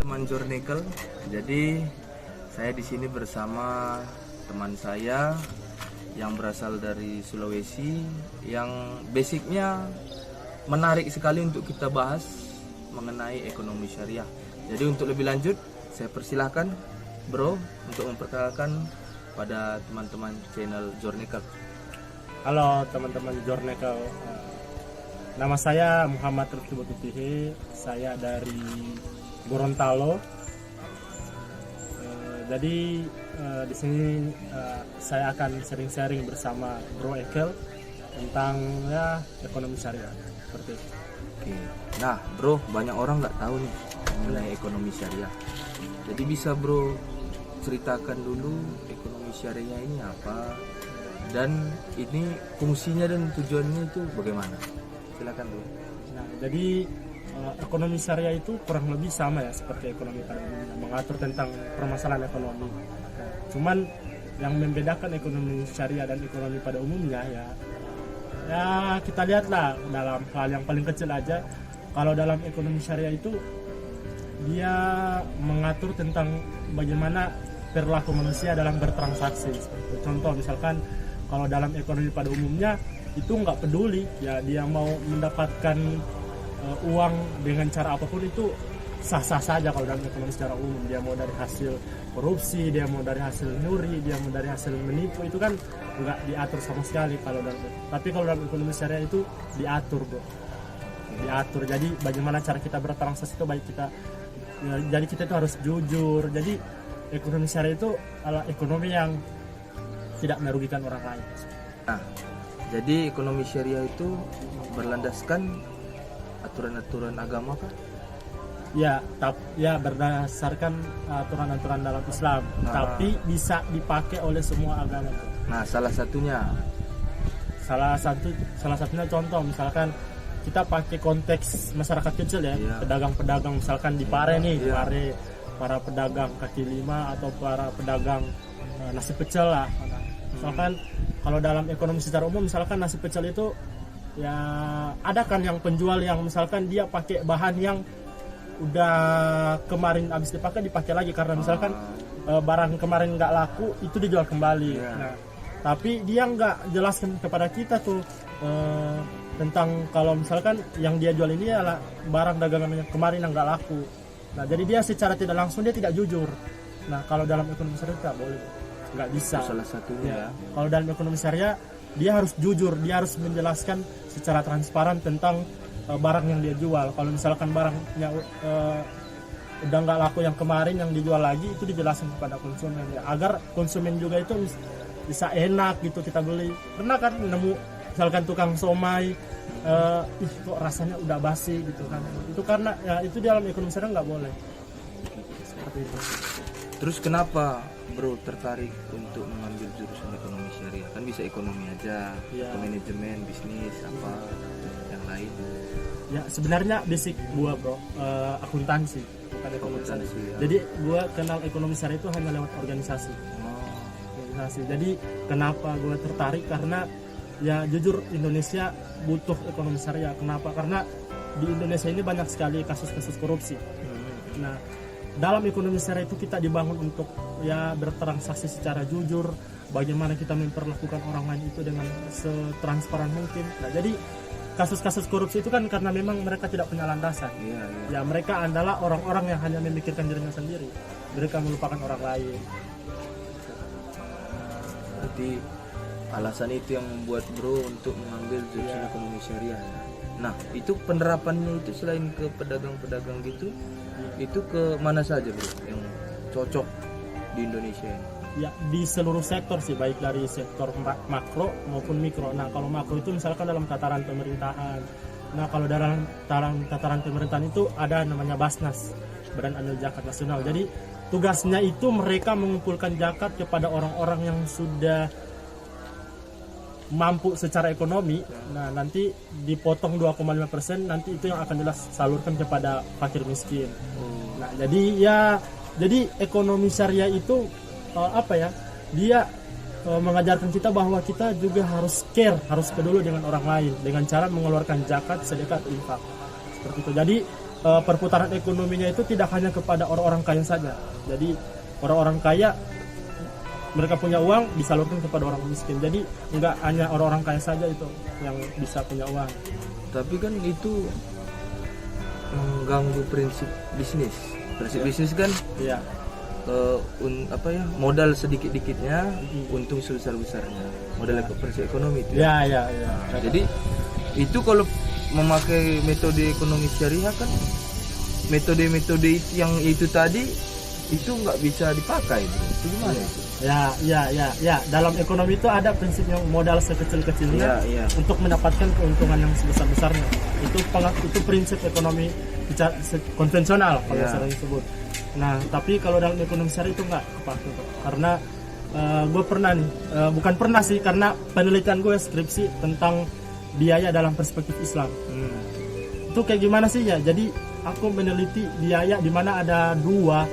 teman-teman Journeycal. Jadi saya di sini bersama teman saya yang berasal dari Sulawesi, yang basicnya menarik sekali untuk kita bahas mengenai ekonomi syariah. Jadi untuk lebih lanjut, saya persilahkan Bro untuk memperkenalkan pada teman-teman channel Journeycal. Halo teman-teman Journeycal, nama saya Muhammad Rifki Bututihe, saya dari Gorontalo. Jadi di sini saya akan sharing-sharing bersama Bro Ekel tentang ekonomi syariah seperti itu. Oke. Nah Bro, banyak orang nggak tahu nih mengenai ekonomi syariah. Jadi bisa Bro ceritakan dulu ekonomi syariah ini apa, dan ini fungsinya dan tujuannya itu bagaimana? Silakan Bro. Nah, jadi ekonomi syariah itu kurang lebih sama ya seperti ekonomi pada umumnya, mengatur tentang permasalahan ekonomi. Nah, cuman yang membedakan ekonomi syariah dan ekonomi pada umumnya ya kita lihatlah dalam hal yang paling kecil aja. Kalau dalam ekonomi syariah itu dia mengatur tentang bagaimana perilaku manusia dalam bertransaksi. Contoh misalkan kalau dalam ekonomi pada umumnya itu nggak peduli ya, dia mau mendapatkan uang dengan cara apapun itu sah-sah saja. Kalau dalam ekonomi secara umum, dia mau dari hasil korupsi, dia mau dari hasil nyuri, dia mau dari hasil menipu, itu kan nggak diatur sama sekali tapi kalau dalam ekonomi syariah itu diatur Bro, diatur. Jadi bagaimana cara kita bertransaksi itu baik kita ya, jadi kita itu harus jujur. Jadi ekonomi syariah itu adalah ekonomi yang tidak merugikan orang lain. Nah, jadi ekonomi syariah itu berlandaskan aturan-aturan agama kah? Ya, berdasarkan aturan-aturan dalam Islam, tapi bisa dipakai oleh semua agama. Nah, salah satunya contoh misalkan kita pakai konteks masyarakat kecil ya, pedagang-pedagang misalkan di Pare nih, Pare, para pedagang kaki lima atau para pedagang nasi pecel lah. Misalkan kalau dalam ekonomi secara umum, misalkan nasi pecel itu ya ada kan yang penjual yang misalkan dia pakai bahan yang udah kemarin habis dipakai lagi karena misalkan barang kemarin nggak laku itu dijual kembali. Nah, tapi dia nggak jelaskan kepada kita tuh tentang kalau misalkan yang dia jual ini adalah barang dagangan kemarin yang nggak laku. Nah, jadi dia secara tidak langsung dia tidak jujur. Nah, kalau dalam ekonomi syariah nggak boleh, nggak bisa. Salah satunya. Kalau dalam ekonomi syariah dia harus jujur, dia harus menjelaskan secara transparan tentang barang yang dia jual. Kalau misalkan barangnya udah nggak laku yang kemarin yang dijual lagi, itu dijelaskan kepada konsumen ya, agar konsumen juga itu bisa enak gitu kita beli. Pernah kan nemu misalkan tukang somai kok rasanya udah basi gitu kan, itu karena ya itu di dalam ekonomi syariah nggak boleh seperti itu. Terus kenapa Bro tertarik untuk mengambil jurusan ekonomi syariah? Kan bisa ekonomi aja, atau manajemen, bisnis, apa yang lain. Ya sebenarnya basic gua Bro akuntansi, bukan ekonomi syariah. Ya. Jadi gua kenal ekonomi syariah itu hanya lewat organisasi. Jadi kenapa gua tertarik, karena ya jujur Indonesia butuh ekonomi syariah. Kenapa? Karena di Indonesia ini banyak sekali kasus-kasus korupsi. Nah, dalam ekonomi syariah itu kita dibangun untuk ya bertransaksi secara jujur, bagaimana kita memperlakukan orang lain itu dengan setransparan mungkin. Nah, jadi kasus-kasus korupsi itu kan karena memang mereka tidak punya landasan. Ya, mereka adalah orang-orang yang hanya memikirkan dirinya sendiri. Mereka melupakan orang lain. Berarti alasan itu yang membuat Bro untuk mengambil jurusan ekonomi syariah. Nah, itu penerapannya itu selain ke pedagang-pedagang gitu, itu ke mana saja Bro yang cocok di Indonesia ini? Ya, di seluruh sektor sih, baik dari sektor makro maupun mikro. Nah, kalau makro itu misalkan dalam tataran pemerintahan. Nah, kalau dalam tataran pemerintahan itu ada namanya Basnas, Badan Amil Zakat Nasional. Jadi tugasnya itu mereka mengumpulkan zakat kepada orang-orang yang sudah mampu secara ekonomi. Nah, nanti dipotong 2,5%, nanti itu yang akan disalurkan kepada fakir miskin. Nah, jadi ekonomi syariah itu dia mengajarkan kita bahwa kita juga harus care, harus peduli dengan orang lain dengan cara mengeluarkan zakat, sedekah, infak. Seperti itu. Jadi perputaran ekonominya itu tidak hanya kepada orang-orang kaya saja. Jadi orang-orang kaya mereka punya uang disalurkan kepada orang miskin. Jadi nggak hanya orang-orang kaya saja itu yang bisa punya uang. Tapi kan itu mengganggu prinsip bisnis. Prinsip bisnis kan Iya. modal sedikit-dikitnya, untung sebesar-besarnya. Modal prinsip ekonomi itu. Iya. Jadi itu kalau memakai metode ekonomi syariah kan metode-metode yang itu tadi itu nggak bisa dipakai, bro. Itu gimana itu? Ya. Dalam ekonomi itu ada prinsip yang modal sekecil-kecilnya Iya. untuk mendapatkan keuntungan yang sebesar-besarnya. Itu prinsip ekonomi konvensional kalau Iya. sering disebut. Nah, tapi kalau dalam ekonomi syariah itu nggak kepake, Bro. Karena gue pernah nih, bukan pernah sih, karena penelitian gue skripsi tentang biaya dalam perspektif Islam. Itu kayak gimana sih ya? Jadi aku meneliti biaya di mana ada dua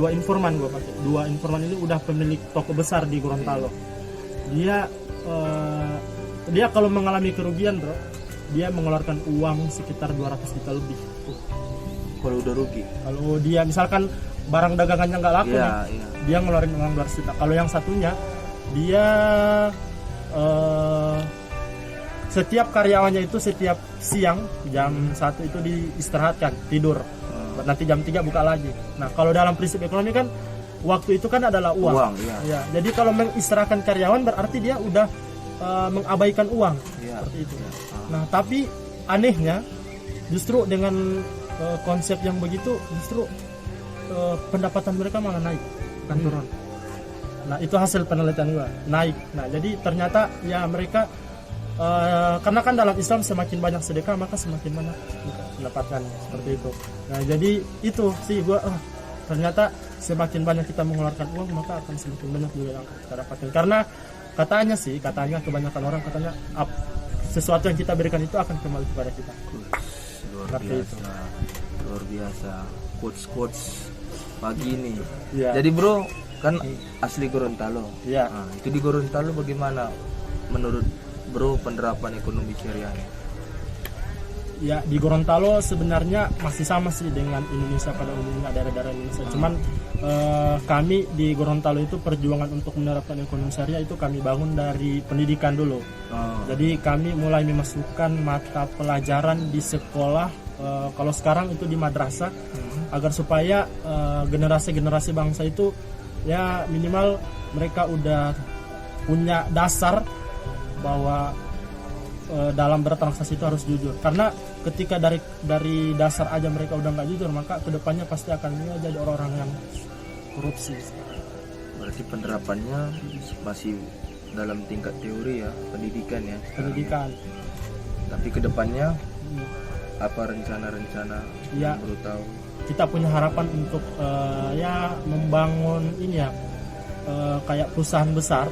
informan gue pakai. Dua informan ini udah pemilik toko besar di Gorontalo. Dia kalau mengalami kerugian, bro, dia mengeluarkan uang sekitar 200 juta lebih. Kalau udah rugi. Kalau dia misalkan barang dagangannya nggak laku nih, dia ngeluarin uang 200 juta. Kalau yang satunya dia setiap karyawannya itu setiap siang jam 1 itu diistirahatkan, tidur. Nanti jam 3 buka lagi. Nah, kalau dalam prinsip ekonomi kan waktu itu kan adalah uang. Ya, jadi kalau mengistirahatkan karyawan berarti dia udah mengabaikan uang. Seperti itu. Nah, tapi anehnya justru dengan konsep yang begitu justru pendapatan mereka malah naik, bukan turun. Nah, itu hasil penelitian gua, naik. Nah, jadi ternyata ya mereka karena kan dalam Islam semakin banyak sedekah maka semakin banyak mendapatkan, seperti itu. Nah, jadi itu sih gua ternyata semakin banyak kita mengeluarkan uang maka akan semakin banyak juga yang kita dapatkan. Karena katanya kebanyakan orang katanya sesuatu yang kita berikan itu akan kembali kepada kita. Luar biasa. Quotes pagi ini. Ya. Jadi bro kan asli Gorontalo. Ya. Nah, itu di Gorontalo bagaimana menurut bro penerapan ekonomi syariahnya? Ya, di Gorontalo sebenarnya masih sama sih dengan Indonesia pada umumnya, daerah-daerah Indonesia. Cuman kami di Gorontalo itu perjuangan untuk menerapkan ekonomi syariah itu kami bangun dari pendidikan dulu. Jadi kami mulai memasukkan mata pelajaran di sekolah, kalau sekarang itu di madrasah, agar supaya generasi-generasi bangsa itu ya minimal mereka udah punya dasar bahwa dalam bertransaksi itu harus jujur. Karena ketika dari dasar aja mereka udah nggak jujur, maka kedepannya pasti akan jadi orang-orang yang korupsi. Berarti penerapannya masih dalam tingkat teori ya, pendidikan ya. Pendidikan. Tapi kedepannya apa rencana-rencana Ya, yang baru tahu? kita punya harapan untuk ya membangun ini ya kayak perusahaan besar.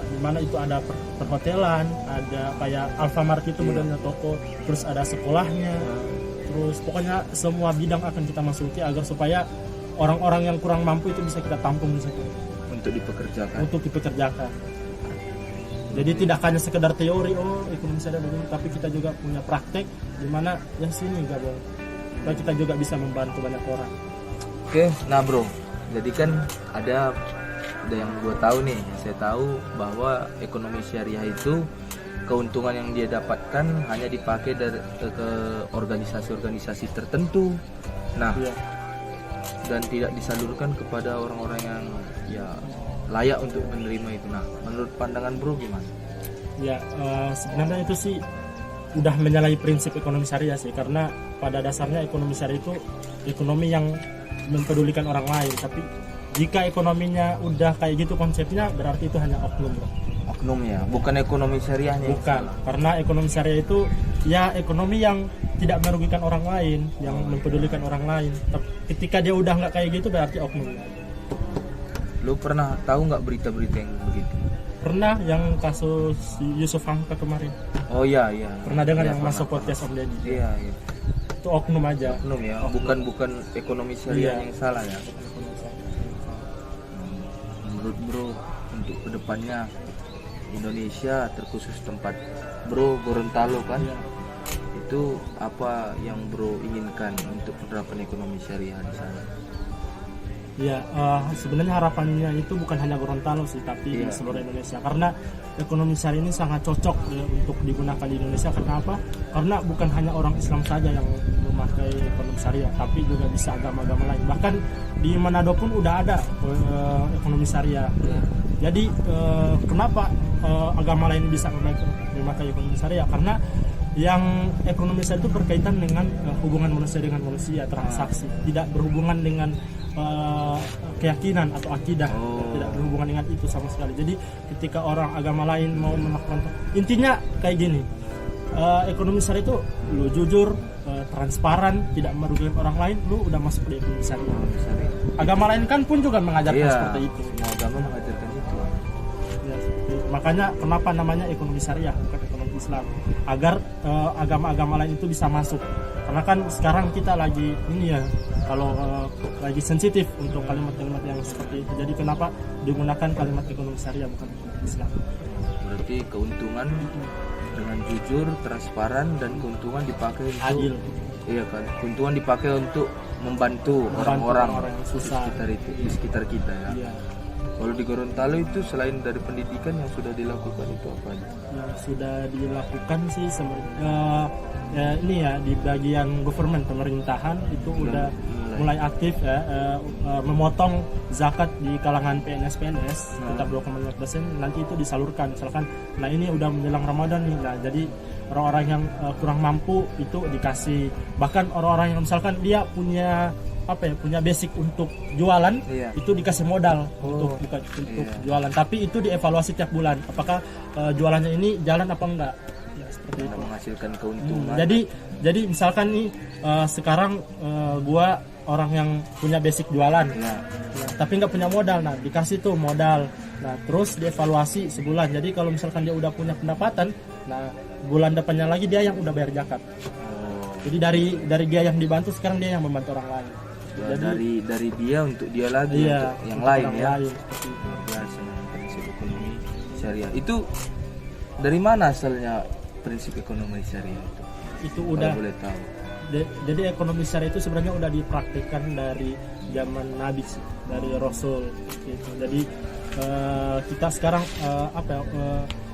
Di mana itu ada perhotelan, ada kayak Alfamart itu modelnya toko, terus ada sekolahnya, terus pokoknya semua bidang akan kita masuki agar supaya orang-orang yang kurang mampu itu bisa kita tampung di situ untuk dipekerjakan. Jadi tidak hanya sekedar teori ekonomi syariah begini, tapi kita juga punya praktek di mana yang sini gabung. Dan kita juga bisa membantu banyak orang. Oke, nah bro, jadi kan ada yang gue tahu nih, saya tahu bahwa ekonomi syariah itu keuntungan yang dia dapatkan hanya dipakai ke organisasi-organisasi tertentu. Nah, dan tidak disalurkan kepada orang-orang yang ya layak untuk menerima itu. Nah, menurut pandangan bro gimana? Ya, sebenarnya itu sih udah menyalahi prinsip ekonomi syariah sih, karena pada dasarnya ekonomi syariah itu ekonomi yang mempedulikan orang lain. Tapi jika ekonominya udah kayak gitu konsepnya, berarti itu hanya oknum, bro. Oknum ya, bukan ekonomi syariahnya. Bukan, karena ekonomi syariah itu ya ekonomi yang tidak merugikan orang lain, yang mempedulikan orang lain. Tapi ketika dia udah nggak kayak gitu, berarti oknum. Lu pernah tahu nggak berita-berita yang begitu? Pernah, yang kasus Yusuf Hamka kemarin. Oh iya. Pernah dengar Ya, yang masuk podcast Om Deddy. Iya. Itu oknum aja. Oknum ya, bukan ekonomi syariah yang salah ya. Menurut bro, untuk kedepannya Indonesia terkhusus tempat bro Gorontalo kan, Itu apa yang bro inginkan untuk penerapan ekonomi syariah di sana? Ya, sebenarnya harapannya itu bukan hanya Gorontalo sih, tapi di seluruh Indonesia. Karena ekonomi syariah ini sangat cocok ya, untuk digunakan di Indonesia. Karena apa? Karena bukan hanya orang Islam saja yang memakai ekonomi syariah, tapi juga bisa agama-agama lain. Bahkan di Manado pun udah ada ekonomi syariah. Jadi kenapa agama lain bisa memakai ekonomi syariah? Karena yang ekonomi syariah itu berkaitan dengan hubungan manusia dengan manusia, transaksi, tidak berhubungan dengan keyakinan atau akidah, tidak berhubungan dengan itu sama sekali. Jadi ketika orang agama lain mau melakukan, intinya kayak gini, ekonomi syariah itu lu jujur, transparan, tidak merugikan orang lain, lu udah masuk di ekonomi syariah. Agama lain kan pun juga mengajarkan seperti itu. Semua agama mengajarkan itu. Ya, makanya kenapa namanya ekonomi syariah bukan ekonomi Islam, agar agama-agama lain itu bisa masuk. Karena kan sekarang kita lagi ini ya, kalau lagi sensitif untuk kalimat-kalimat yang seperti itu. Jadi kenapa digunakan kalimat ekonomi syariah bukan ekonomi Islam? Berarti keuntungan dengan jujur, transparan, dan keuntungan dipakai untuk Adil. Iya kan, keuntungan dipakai untuk membantu orang-orang yang susah di sekitar kita ya. Iya. Kalau di Gorontalo itu selain dari pendidikan yang sudah dilakukan itu apa aja? Yang sudah dilakukan sih ya ini ya di bagian government, pemerintahan itu udah mulai aktif ya, memotong zakat di kalangan PNS tetap 2,5%, nanti itu disalurkan misalkan. Nah ini udah menjelang Ramadan nih, nah jadi orang-orang yang kurang mampu itu dikasih, bahkan orang-orang yang misalkan dia punya punya basic untuk jualan, itu dikasih modal untuk jualan, tapi itu dievaluasi tiap bulan apakah jualannya ini jalan apa enggak ya, seperti itu, menghasilkan keuntungan. Jadi misalkan nih sekarang gua orang yang punya basic jualan, tapi nggak punya modal, nah dikasih tuh modal, nah terus dievaluasi sebulan. Jadi kalau misalkan dia udah punya pendapatan, nah bulan depannya lagi dia yang udah bayar zakat. Jadi dari dia yang dibantu, sekarang dia yang membantu orang lain. Ya, jadi dari dia untuk dia lagi, untuk yang lain ya. Biasa prinsip ekonomi syariah. Itu dari mana asalnya prinsip ekonomi syariah itu? Itu udah boleh tahu. Jadi ekonomi syariah itu sebenarnya udah dipraktikkan dari zaman Nabi sih, dari Rasul gitu. Jadi kita sekarang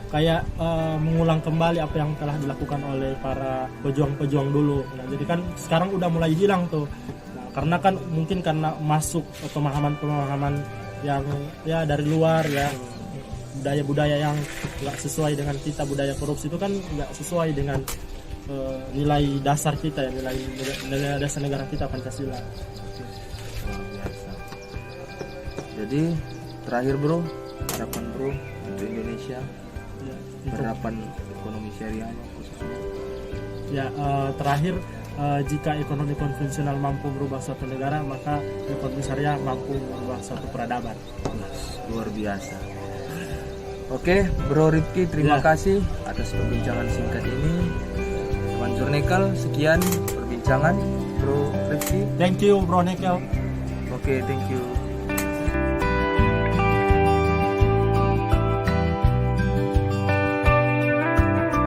kayak mengulang kembali apa yang telah dilakukan oleh para pejuang-pejuang dulu. Nah, jadi kan sekarang udah mulai hilang tuh. Nah, karena kan mungkin karena masuk pemahaman-pemahaman yang ya dari luar ya, budaya-budaya yang nggak sesuai dengan kita, budaya korupsi itu kan nggak sesuai dengan nilai dasar kita ya, nilai dasar negara kita, Pancasila. Biasa. Jadi terakhir bro, harapan bro untuk Indonesia penerapan ekonomi syariahnya khususnya. Ya, terakhir jika ekonomi konvensional mampu merubah suatu negara, maka ekonomi syariah mampu merubah suatu peradaban. Luar biasa. Oke, Bro Rifki, terima kasih atas perbincangan singkat ini. Teman Jurnekal, sekian perbincangan Bro Rifki. Thank you Bro Nekel. Oke, thank you.